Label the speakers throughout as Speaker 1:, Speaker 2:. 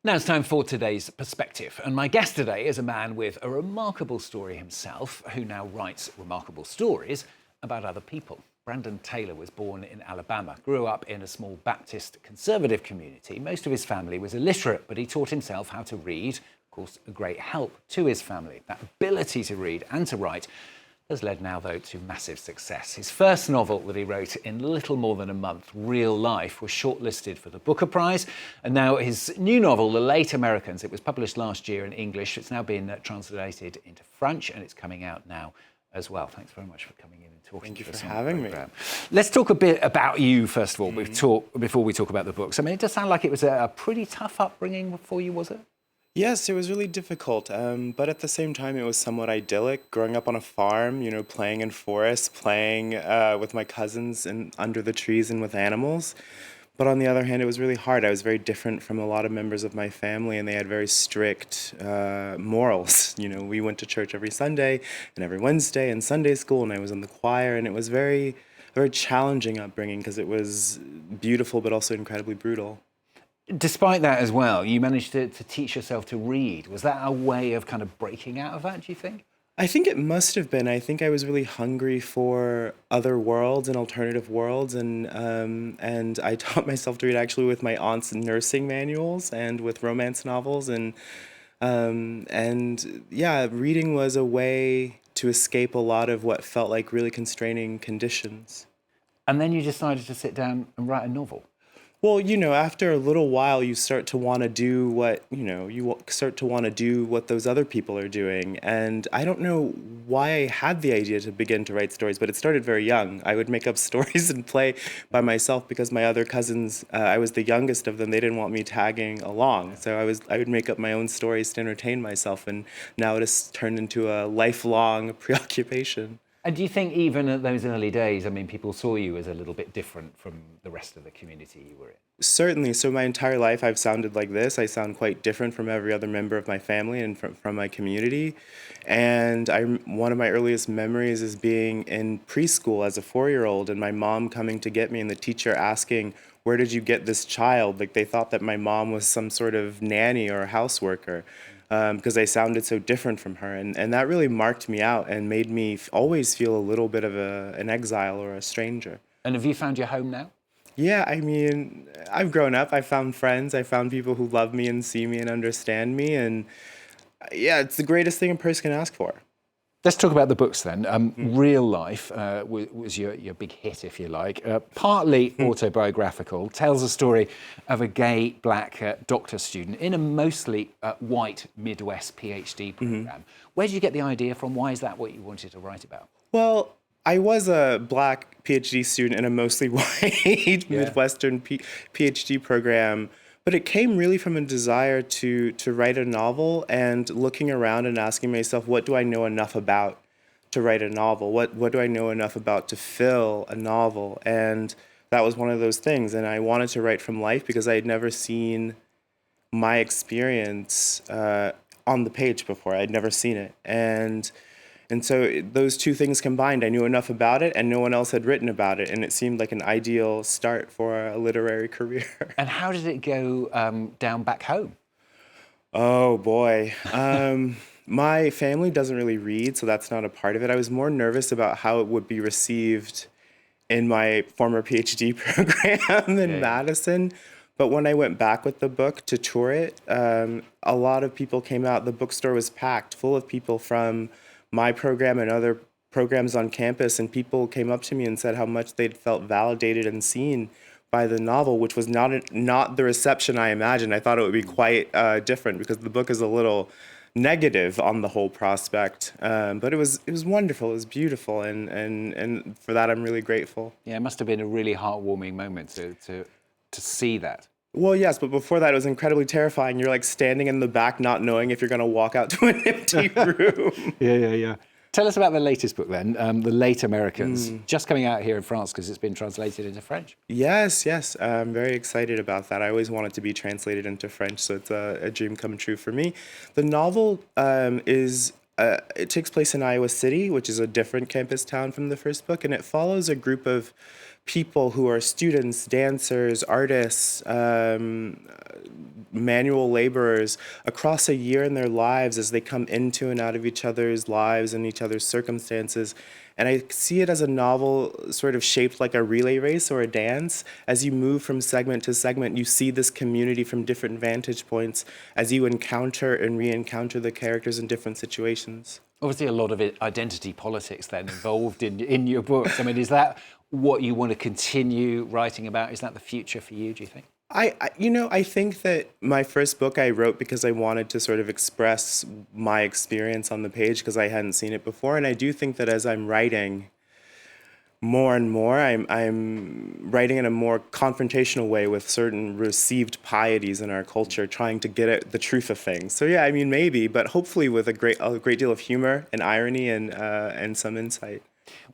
Speaker 1: Now it's time for today's perspective. And my guest today is a man with a remarkable story himself, who now writes remarkable stories about other people. Brandon Taylor was born in Alabama, grew up in a small Baptist conservative community. Most of his family was illiterate, but he taught himself how to read, of course, a great help to his family. That ability to read and to write has led now, though, to massive success. His first novel that he wrote in little more than a month, Real Life, was shortlisted for the Booker Prize. And now his new novel, The Late Americans, it was published last year in English. It's now been translated into French, and it's coming out now as well. Thanks very much for coming in and talking to us.
Speaker 2: Thank you for having me.
Speaker 1: Let's talk a bit about you, first of all, before we talk about the books. I mean, it does sound like it was a pretty tough upbringing for you, was it?
Speaker 2: Yes, it was really difficult, but at the same time, it was somewhat idyllic. Growing up on a farm, playing in forests, playing with my cousins and under the trees and with animals. But on the other hand, it was really hard. I was very different from a lot of members of my family, and they had very strict morals. We went to church every Sunday and every Wednesday and Sunday school, and I was in the choir, and it was very challenging upbringing because it was beautiful but also incredibly brutal.
Speaker 1: Despite that as well, you managed to teach yourself to read. Was that a way of kind of breaking out of that, do you think?
Speaker 2: I think it must have been. I think I was really hungry for other worlds and alternative worlds, and I taught myself to read actually with my aunt's nursing manuals and with romance novels, and yeah, reading was a way to escape a lot of what felt like really constraining conditions.
Speaker 1: And then you decided to sit down and write a novel.
Speaker 2: Well, after a little while, you start to want to do what, those other people are doing. And I don't know why I had the idea to begin to write stories, but it started very young. I would make up stories and play by myself because my other cousins, I was the youngest of them. They didn't want me tagging along. So I would make up my own stories to entertain myself. And now it has turned into a lifelong preoccupation.
Speaker 1: And do you think even at those early days, I mean, people saw you as a little bit different from the rest of the community you were in?
Speaker 2: Certainly. So my entire life I've sounded like this. I sound quite different from every other member of my family and from my community. And one of my earliest memories is being in preschool as a 4-year-old and my mom coming to get me and the teacher asking, "Where did you get this child?" Like they thought that my mom was some sort of nanny or house worker. Because I sounded so different from her. And that really marked me out and made me always feel a little bit of an exile or a stranger.
Speaker 1: And have you found your home now?
Speaker 2: Yeah, I mean, I've grown up. I found friends. I found people who love me and see me and understand me. And yeah, it's the greatest thing a person can ask for.
Speaker 1: Let's talk about the books then. Real Life was your big hit, if you like. Partly autobiographical, tells a story of a gay black doctor student in a mostly white Midwest PhD program. Where did you get the idea from? Why is that what you wanted to write about?
Speaker 2: Well, I was a black PhD student in a mostly white Midwestern PhD program. But it came really from a desire to write a novel and looking around and asking myself, what do I know enough about to write a novel? What do I know enough about to fill a novel? And that was one of those things. And I wanted to write from life because I had never seen my experience on the page before. I'd never seen it. And so those two things combined, I knew enough about it and no one else had written about it. And it seemed like an ideal start for a literary career.
Speaker 1: And how did it go down back home?
Speaker 2: Oh, boy. My family doesn't really read, so that's not a part of it. I was more nervous about how it would be received in my former PhD program in Madison. But when I went back with the book to tour it, a lot of people came out. The bookstore was packed, full of people from my program and other programs on campus, and people came up to me and said how much they'd felt validated and seen by the novel, which was not the reception I imagined. I thought it would be quite different because the book is a little negative on the whole prospect, but it was wonderful. It was beautiful, and for that I'm really grateful.
Speaker 1: Yeah, it must have been a really heartwarming moment to see that.
Speaker 2: Well, yes, but before that, it was incredibly terrifying. You're like standing in the back, not knowing if you're going to walk out to an empty room.
Speaker 1: Yeah. Tell us about the latest book then, The Late Americans, just coming out here in France because it's been translated into French.
Speaker 2: Yes. I'm very excited about that. I always wanted to be translated into French, so it's a dream come true for me. The novel it takes place in Iowa City, which is a different campus town from the first book, and it follows a group of people who are students, dancers, artists, manual laborers across a year in their lives as they come into and out of each other's lives and each other's circumstances. And I see it as a novel sort of shaped like a relay race or a dance. As you move from segment to segment, you see this community from different vantage points as you encounter and re-encounter the characters in different situations.
Speaker 1: Obviously, a lot of identity politics then involved in your books. I mean, is that what you want to continue writing about? Is that the future for you, do you think?
Speaker 2: I think that my first book I wrote because I wanted to sort of express my experience on the page because I hadn't seen it before. And I do think that as I'm writing more and more, I'm writing in a more confrontational way with certain received pieties in our culture, trying to get at the truth of things. So yeah, I mean, maybe, but hopefully with a great deal of humor and irony and some insight.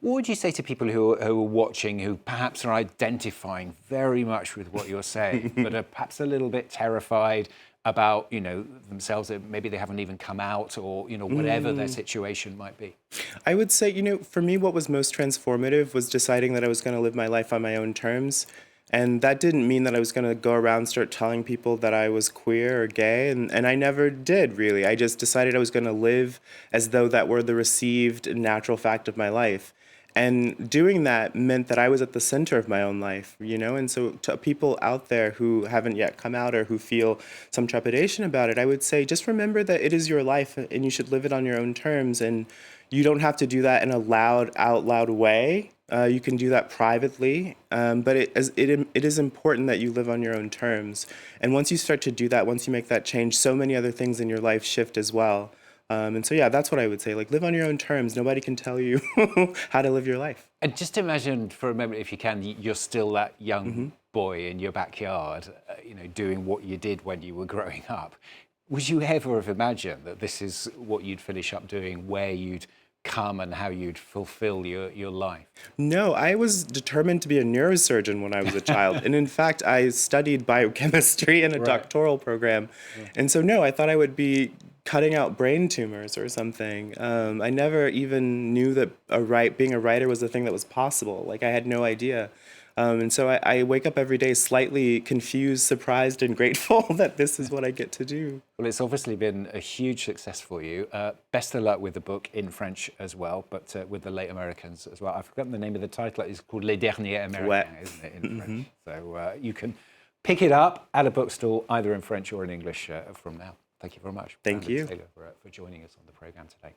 Speaker 1: What would you say to people who are watching, who perhaps are identifying very much with what you're saying, but are perhaps a little bit terrified about, themselves, that maybe they haven't even come out, or, whatever their situation might be?
Speaker 2: I would say, for me, what was most transformative was deciding that I was going to live my life on my own terms. And that didn't mean that I was going to go around and start telling people that I was queer or gay. And I never did, really. I just decided I was going to live as though that were the received natural fact of my life. And doing that meant that I was at the center of my own life, And so to people out there who haven't yet come out or who feel some trepidation about it, I would say just remember that it is your life and you should live it on your own terms. And you don't have to do that in a out loud way. You can do that privately, but it is important that you live on your own terms. And once you start to do that, once you make that change, so many other things in your life shift as well. And so, yeah, that's what I would say. Like, live on your own terms. Nobody can tell you how to live your life.
Speaker 1: And just imagine for a moment, if you can, you're still that young boy in your backyard, doing what you did when you were growing up. Would you ever have imagined that this is what you'd finish up doing, where you'd come and how you'd fulfill your life?
Speaker 2: No, I was determined to be a neurosurgeon when I was a child. And in fact, I studied biochemistry in a doctoral program. And so, no, I thought I would be cutting out brain tumors or something. I never even knew that being a writer was a thing that was possible. Like, I had no idea. And so I wake up every day slightly confused, surprised, and grateful that this is what I get to do.
Speaker 1: Well, it's obviously been a huge success for you. Best of luck with the book in French as well, but with the late Americans as well. I've forgotten the name of the title. It's called Les Derniers Américains, isn't it, in French? So you can pick it up at a bookstall, either in French or in English from now. Thank you very much.
Speaker 2: Thank you.
Speaker 1: Taylor, for joining us on the programme today.